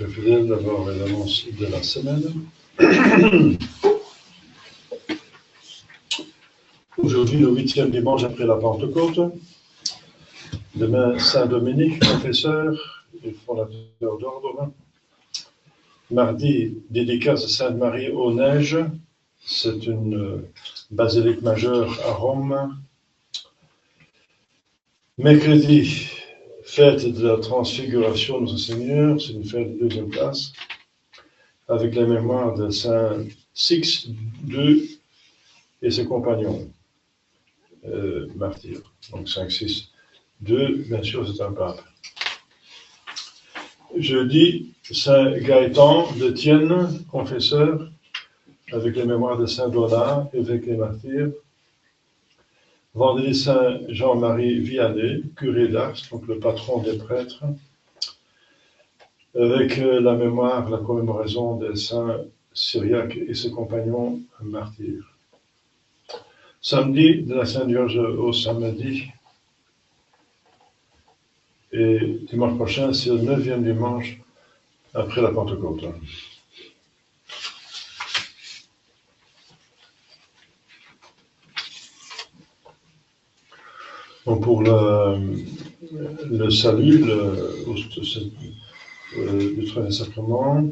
Chers fidèles, d'abord les annonces de la semaine. Aujourd'hui, le 8e dimanche après la Pentecôte. Demain, Saint-Dominique, confesseur et fondateur d'ordre. Mardi, dédicace de Sainte-Marie aux Neiges. C'est une basilique majeure à Rome. Mercredi, fête de la transfiguration de notre Seigneur. C'est une fête de deuxième classe, avec la mémoire de Saint Sixte II et ses compagnons martyrs. Donc Saint Sixte II, bien sûr, c'est un pape. Jeudi, Saint Gaëtan de Thienne, confesseur, avec les mémoires de Saint Donat, évêque et martyr. Vendredi, Saint Jean-Marie Vianney, curé d'Ars, donc le patron des prêtres, avec la mémoire, la commémoration des saints Syriaques et ses compagnons martyrs. Samedi, de la Sainte Vierge au samedi. Et dimanche prochain, c'est le 9e dimanche après la Pentecôte. Donc pour le salut, du troisième sacrement,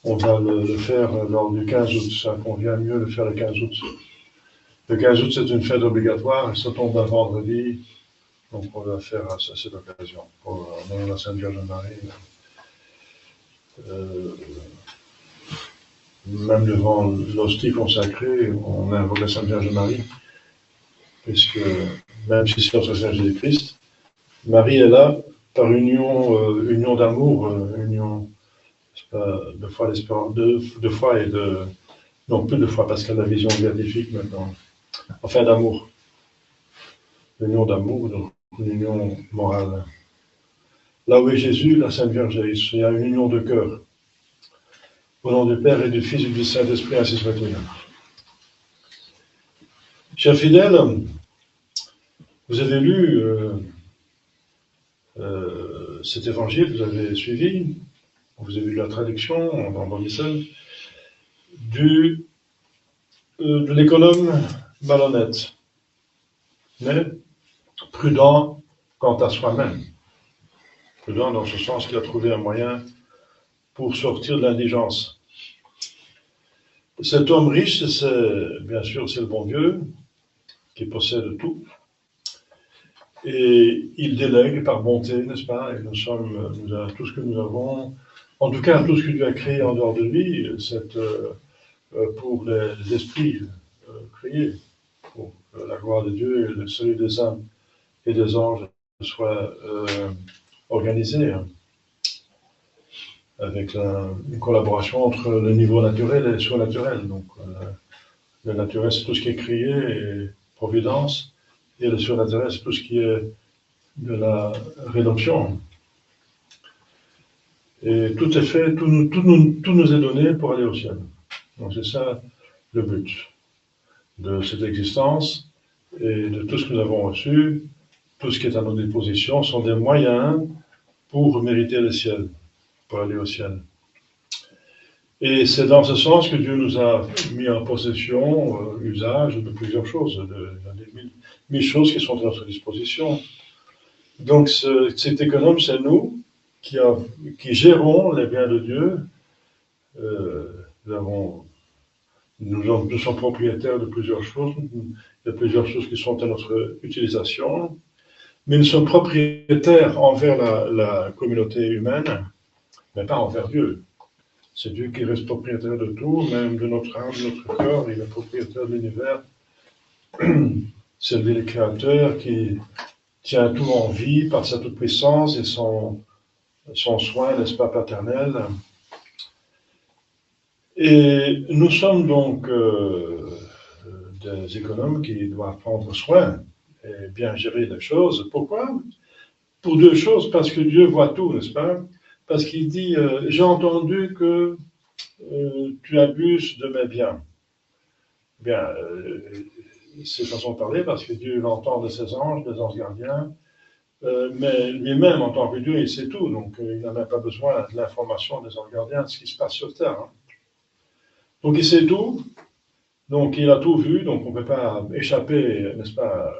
on va le faire lors du 15 août. Ça convient mieux de le faire le 15 août. Le 15 août, c'est une fête obligatoire, et ça tombe un vendredi, donc on va faire à cette occasion. Pour la Sainte Vierge Marie, même devant l'hostie consacrée, on invoque la Sainte Vierge Marie, puisque même si c'est notre Seigneur Jésus-Christ, Marie est là par union d'amour, union de foi, d'espérance, de foi et de... Non, plus de foi, parce qu'elle a la vision béatifique maintenant. Enfin, d'amour. L'union d'amour, donc une union morale. Là où est Jésus, la Sainte Vierge est, il y a une union de cœur. Au nom du Père et du Fils et du Saint-Esprit, ainsi soit-il. Chers fidèles, vous avez lu cet évangile, vous avez suivi, vous avez lu la traduction en Bondissel, de l'économe malhonnête, mais prudent quant à soi-même. Prudent dans ce sens qu'il a trouvé un moyen pour sortir de l'indigence. Cet homme riche, bien sûr, c'est le bon Dieu qui possède tout. Et il délègue par bonté, n'est-ce pas? Et tout ce que nous avons, en tout cas tout ce que Dieu a créé en dehors de lui, c'est pour les esprits créés, pour que la gloire de Dieu et le salut des âmes et des anges soient organisés, hein, avec une collaboration entre le niveau naturel et le surnaturel. Donc, le naturel, c'est tout ce qui est créé et providence, et le surnaturel, c'est tout ce qui est de la rédemption. Et tout est fait, tout nous est donné pour aller au ciel. Donc c'est ça le but de cette existence et de tout ce que nous avons reçu, tout ce qui est à notre disposition sont des moyens pour mériter le ciel, pour aller au ciel. Et c'est dans ce sens que Dieu nous a mis en possession, usage de plusieurs choses, des mille choses qui sont à notre disposition. Donc cet économe, c'est nous qui gérons les biens de Dieu. Nous sommes propriétaires de plusieurs choses. Il y a plusieurs choses qui sont à notre utilisation. Mais nous sommes propriétaires envers la communauté humaine, mais pas envers Dieu. C'est Dieu qui reste propriétaire de tout, même de notre âme, de notre corps. Il est propriétaire de l'univers. C'est lui le créateur qui tient tout en vie par sa toute-puissance et son soin, n'est-ce pas, paternel. Et nous sommes donc des économes qui doivent prendre soin et bien gérer les choses. Pourquoi? Pour deux choses, parce que Dieu voit tout, n'est-ce pas? Parce qu'il dit, j'ai entendu que tu abuses de mes biens. Bien, c'est façon de parler, parce que Dieu l'entend de ses anges, des anges gardiens, mais lui-même, en tant que Dieu, il sait tout, donc il n'a même pas besoin de l'information des anges gardiens de ce qui se passe sur Terre. Hein. Donc il sait tout, donc il a tout vu, donc on ne peut pas échapper, n'est-ce pas,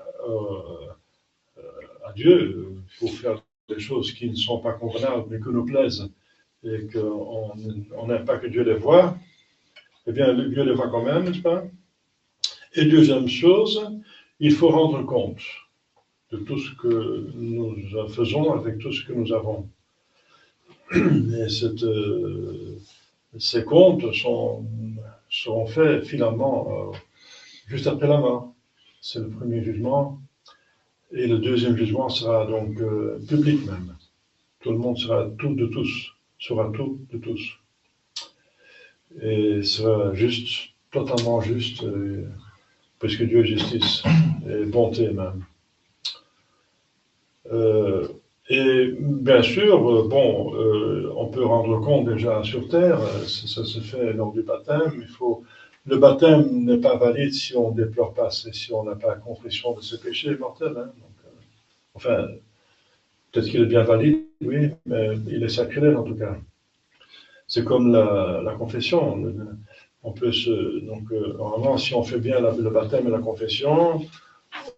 à Dieu. Il faut faire des choses qui ne sont pas convenables, mais qui nous plaisent, et qu'on n'aime pas que Dieu les voie. Eh bien, Dieu les voit quand même, n'est-ce pas? Et deuxième chose, il faut rendre compte de tout ce que nous faisons avec tout ce que nous avons. Et ces comptes seront faits finalement juste après la mort. C'est le premier jugement. Et le deuxième jugement sera donc public même. Tout le monde sera tout de tous, sera tout de tous. Et sera juste, totalement juste, puisque Dieu est justice et bonté même. Et bien sûr, on peut rendre compte déjà sur Terre, ça se fait lors du baptême. Le baptême n'est pas valide si on ne déplore pas, si on n'a pas confession de ses péchés mortels. Hein. Donc, enfin, peut-être qu'il est bien valide, oui, mais il est sacrilège en tout cas. C'est comme la confession. On peut normalement, si on fait bien le baptême et la confession,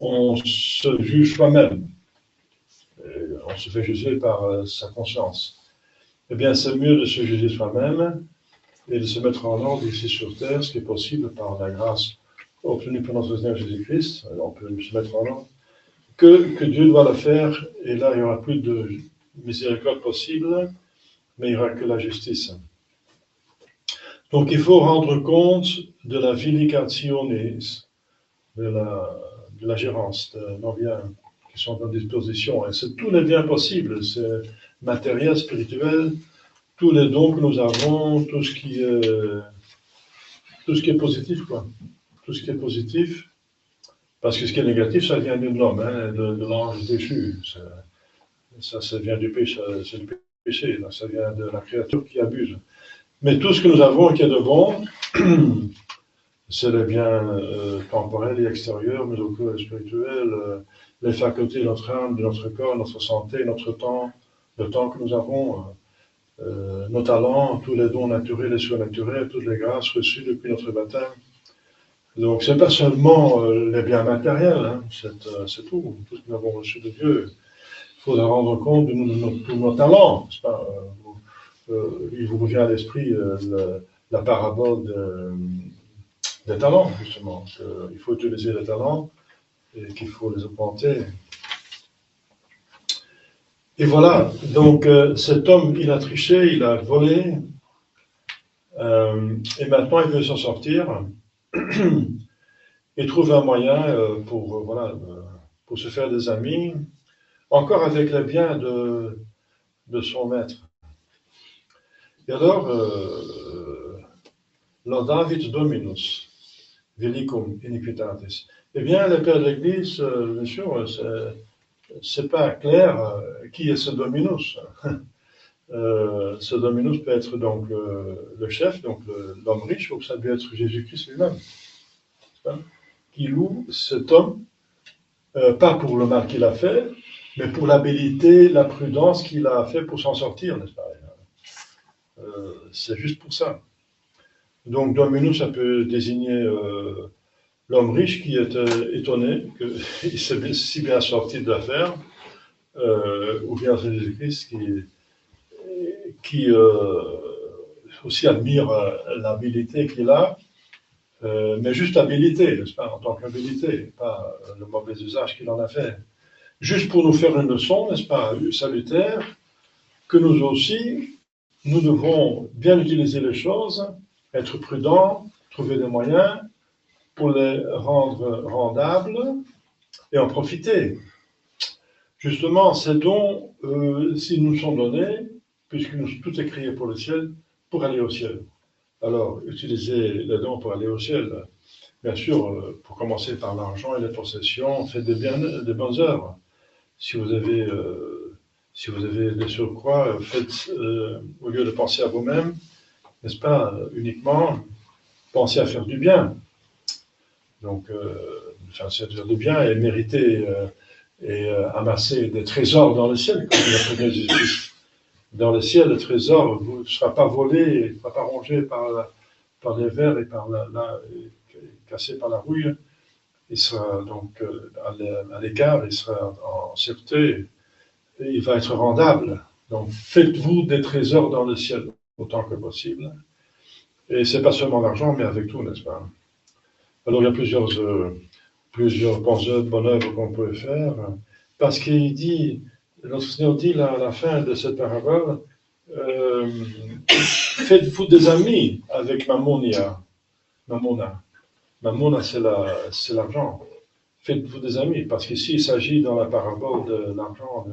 on se juge soi-même. On se fait juger par sa conscience. Eh bien, c'est mieux de se juger soi-même et de se mettre en ordre ici sur Terre, ce qui est possible par la grâce obtenue par notre Seigneur Jésus-Christ. On peut se mettre en ordre. Que Dieu doit le faire, et là, il n'y aura plus de miséricorde possible, mais il n'y aura que la justice. Donc, il faut rendre compte de la vindicationis, de la gérance, de nos biens qui sont à disposition. Et c'est tous les biens possibles, c'est matériel, spirituel, tous les dons que nous avons, tout ce qui est positif, quoi. Tout ce qui est positif. Parce que ce qui est négatif, ça vient de l'homme, hein, de l'ange déchu. Ça vient du péché, c'est du péché, là, ça vient de la créature qui abuse. Mais tout ce que nous avons qui est de bon, c'est les biens temporels et extérieurs, mais aussi spirituels, les facultés de notre âme, de notre corps, notre santé, notre temps, le temps que nous avons, nos talents, tous les dons naturels et surnaturels, toutes les grâces reçues depuis notre baptême. Donc, c'est pas seulement les biens matériels, hein, c'est tout ce que nous avons reçu de Dieu. Il faut rendre compte de tous nos talents, n'est-ce pas? Il vous revient à l'esprit la parabole des talents, justement. Il faut utiliser les talents et qu'il faut les augmenter. Et voilà, donc cet homme, il a triché, il a volé, et maintenant il veut s'en sortir. Il trouve un moyen pour se faire des amis, encore avec les biens de son maître. Et alors, Laudavid Dominus, Velicum iniquitatis. Eh bien, les pères de l'Église, bien sûr, c'est pas clair qui est ce Dominus. Ce Dominus peut être donc le chef, donc l'homme riche, ou ça peut être Jésus-Christ lui-même, qui loue cet homme, pas pour le mal qu'il a fait, mais pour l'habilité, la prudence qu'il a fait pour s'en sortir, n'est-ce pas? C'est juste pour ça. Donc, Dominus, ça peut désigner l'homme riche qui est étonné qu'il s'est si bien sorti de l'affaire, ou bien Jésus-Christ qui aussi admire l'habilité qu'il a, mais juste l'habilité, n'est-ce pas, en tant qu'habilité, pas le mauvais usage qu'il en a fait. Juste pour nous faire une leçon, n'est-ce pas, salutaire, que nous aussi, nous devons bien utiliser les choses, être prudents, trouver des moyens pour les rendre rendables et en profiter. Justement, ces dons, s'ils nous sont donnés, puisque tout est créé pour le ciel, pour aller au ciel. Alors, utilisez les dons pour aller au ciel. Bien sûr, pour commencer par l'argent et les possessions, faites des bonnes œuvres. Si vous avez des surcroît, faites, au lieu de penser à vous-même, n'est-ce pas, uniquement, pensez à faire du bien. Donc, faire du bien et mériter et amasser des trésors dans le ciel, comme il a prévenu Jésus-Christ. Dans le ciel, le trésor ne sera pas volé, ne sera pas rongé par les vers et cassé par la rouille. Il sera donc à l'écart, il sera en sûreté, et il va être rendable. Donc, faites-vous des trésors dans le ciel, autant que possible. Et c'est pas seulement l'argent, mais avec tout, n'est-ce pas? Alors, il y a plusieurs bonnes œuvres qu'on peut faire, parce qu'il dit, notre Seigneur dit à la fin de cette parabole, faites-vous des amis avec Mamona. Mamona, c'est l'argent. Faites-vous des amis, parce qu'ici, il s'agit dans la parabole de l'argent,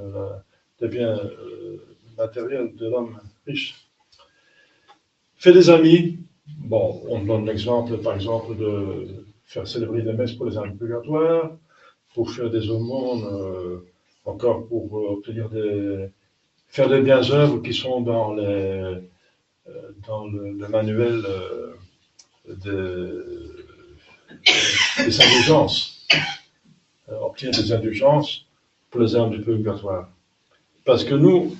des biens matériels de l'homme riche. Faites des amis. Bon, on donne l'exemple, par exemple, de faire célébrer des messes pour les âmes purgatoires, pour faire des aumônes, encore pour faire des biens œuvres qui sont dans le manuel des indulgences. Obtenir des indulgences pour les âmes du purgatoire. Parce que nous,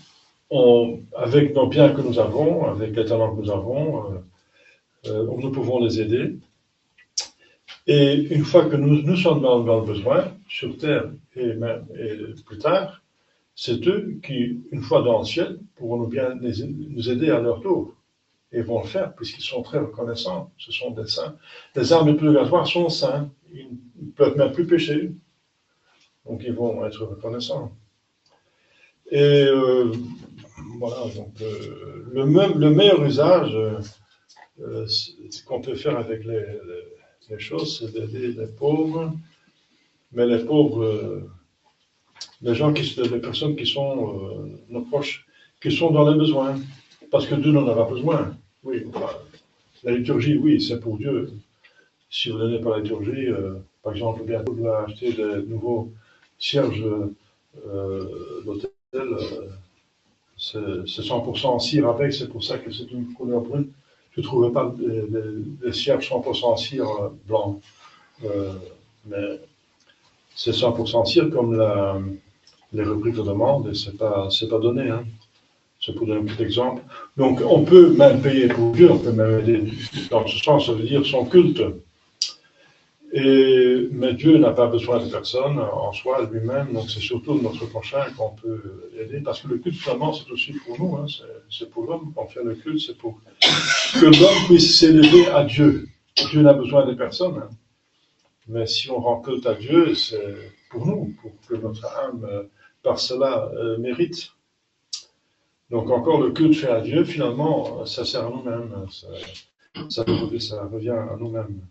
avec nos biens que nous avons, avec les talents que nous avons, nous pouvons les aider. Et une fois que nous sommes dans le besoin, sur terre et plus tard, c'est eux qui, une fois dans le ciel, pourront nous aider à leur tour. Et vont le faire, puisqu'ils sont très reconnaissants. Ce sont des saints. Les âmes du purgatoire sont saints. Ils ne peuvent même plus pécher. Donc ils vont être reconnaissants. Et voilà, donc le meilleur usage qu'on peut faire avec les choses, c'est d'aider les pauvres, mais les pauvres, les personnes qui sont nos proches, qui sont dans les besoins, parce que Dieu n'en a pas besoin. Oui, la liturgie, oui, c'est pour Dieu. Si vous donnez pas la liturgie, par exemple, bientôt vous allez acheter des nouveaux cierges l'hôtel, c'est 100% en cire avec, c'est pour ça que c'est une couleur brune. Je ne trouvais pas des cierges 100% en cire blanc. Mais c'est 100% cire comme les rubriques le demandent, et c'est pas donné. Hein. C'est pour donner un petit exemple. Donc, on peut même payer pour Dieu, on peut même aider dans ce sens, ça veut dire son culte. Mais Dieu n'a pas besoin de personne en soi, lui-même, donc c'est surtout notre prochain qu'on peut aider, parce que le culte, finalement, c'est aussi pour nous, hein, c'est pour l'homme qu'on fait le culte, c'est pour que l'homme puisse s'élever à Dieu. Dieu n'a besoin de personne, hein. Mais si on rend culte à Dieu, c'est pour nous, pour que notre âme, par cela, mérite. Donc encore le culte fait à Dieu, finalement, ça sert à nous-mêmes, ça revient à nous-mêmes.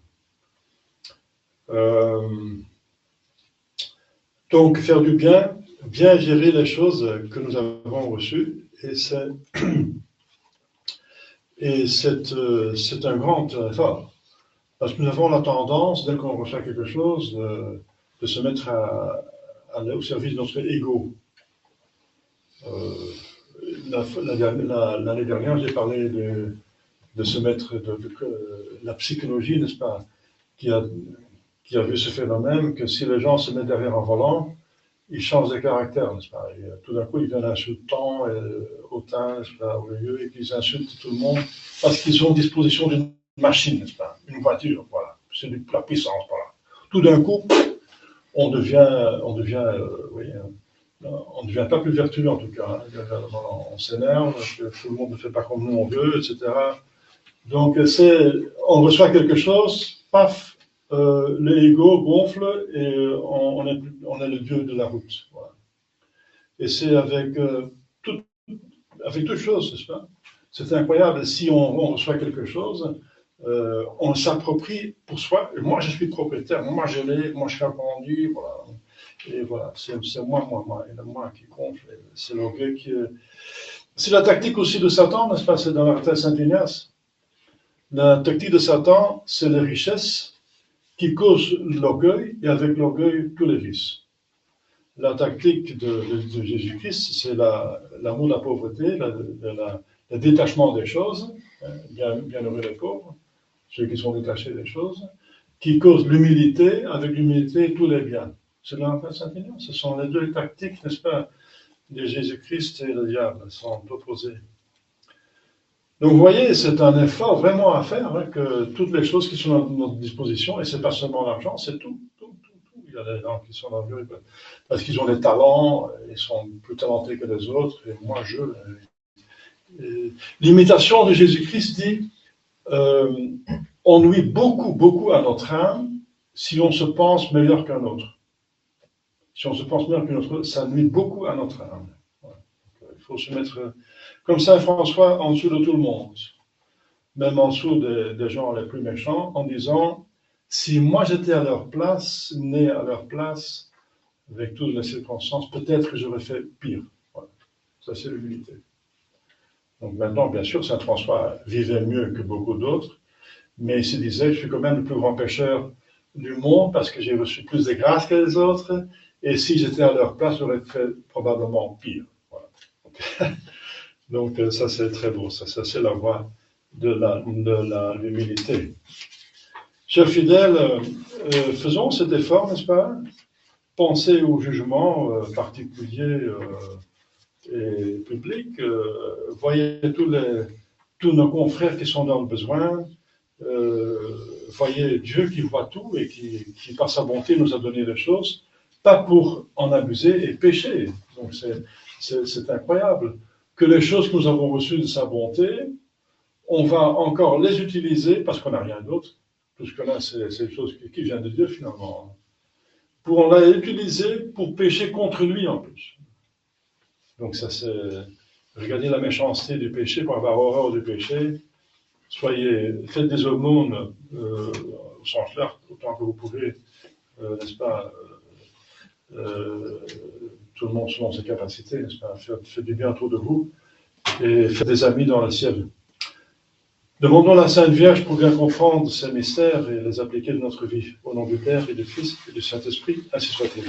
Donc faire du bien gérer les choses que nous avons reçues, et c'est un grand effort, parce que nous avons la tendance, dès qu'on reçoit quelque chose, de se mettre au service de notre ego. L'année dernière, j'ai parlé de se mettre de la psychologie, n'est-ce pas, qui a vu ce phénomène, que si les gens se mettent derrière un volant, ils changent de caractère, n'est-ce pas? Et tout d'un coup, ils viennent insultants, hautains, n'est-ce pas, orgueilleux, et qu'ils insultent tout le monde parce qu'ils ont disposition d'une machine, n'est-ce pas? Une voiture, voilà. C'est de la puissance, voilà. Tout d'un coup, on devient pas plus vertueux en tout cas. Hein. On s'énerve, que tout le monde ne fait pas comme nous on veut, etc. Donc, on reçoit quelque chose, paf, l'ego gonfle et on est le dieu de la route. Voilà. Et c'est avec toute chose, n'est-ce pas? C'est incroyable. Si on reçoit quelque chose, on s'approprie pour soi. Et moi, je suis propriétaire. Moi, je l'ai. Moi, je suis appendu. Voilà. Et voilà, c'est moi. Et le moi qui gonfle. C'est l'orgueil qui. C'est la tactique aussi de Satan, n'est-ce pas? C'est dans l'Arthès Saint-Ignace. La tactique de Satan, c'est les richesses qui causent l'orgueil, et avec l'orgueil, tous les vices. La tactique de Jésus-Christ, c'est l'amour de la pauvreté, le détachement des choses, bien heureux les pauvres, ceux qui sont détachés des choses, qui cause l'humilité, avec l'humilité, tous les biens. C'est de la Saint-Aignan. Ce sont les deux tactiques, n'est-ce pas, de Jésus-Christ et le diable, sont opposés. Donc vous voyez, c'est un effort vraiment à faire, hein, que toutes les choses qui sont à notre disposition, et c'est pas seulement l'argent, c'est tout. Il y a des gens qui sont dans le but parce qu'ils ont des talents, ils sont plus talentés que les autres, et moi l'imitation de Jésus-Christ dit on nuit beaucoup à notre âme si on se pense meilleur qu'un autre. Si on se pense meilleur qu'un autre, ça nuit beaucoup à notre âme. Voilà. Il faut se mettre comme Saint François en dessous de tout le monde, même en dessous des gens les plus méchants, en disant si moi j'étais à leur place, né à leur place, avec toutes les circonstances, peut-être que j'aurais fait pire. Voilà. Ça, c'est l'humilité. Donc maintenant, bien sûr, Saint François vivait mieux que beaucoup d'autres, mais il se disait, je suis quand même le plus grand pécheur du monde parce que j'ai reçu plus de grâce que les autres, et si j'étais à leur place, j'aurais fait probablement pire. Voilà. Donc ça, c'est très beau. Ça c'est la voie de l'humilité. Chers fidèles, faisons cet effort, n'est-ce pas? Pensez au jugement particulier et public. Voyez tous nos confrères qui sont dans le besoin. Voyez Dieu qui voit tout et qui, par sa bonté, nous a donné les choses, pas pour en abuser et pécher. Donc c'est incroyable que les choses que nous avons reçues de sa bonté, on va encore les utiliser parce qu'on n'a rien d'autre. Tout ce qu'on a, c'est des choses qui viennent de Dieu finalement. On l'a utilisé pour pécher contre lui en plus. Donc ça c'est, regardez la méchanceté du péché, pour avoir horreur du péché. Faites des aumônes au sens large, autant que vous pouvez, n'est-ce pas, tout le monde selon ses capacités, n'est-ce pas, faites du bien autour de vous et faites des amis dans le ciel. Demandons la Sainte Vierge pour bien comprendre ces mystères et les appliquer dans notre vie. Au nom du Père et du Fils et du Saint-Esprit, ainsi soit-il.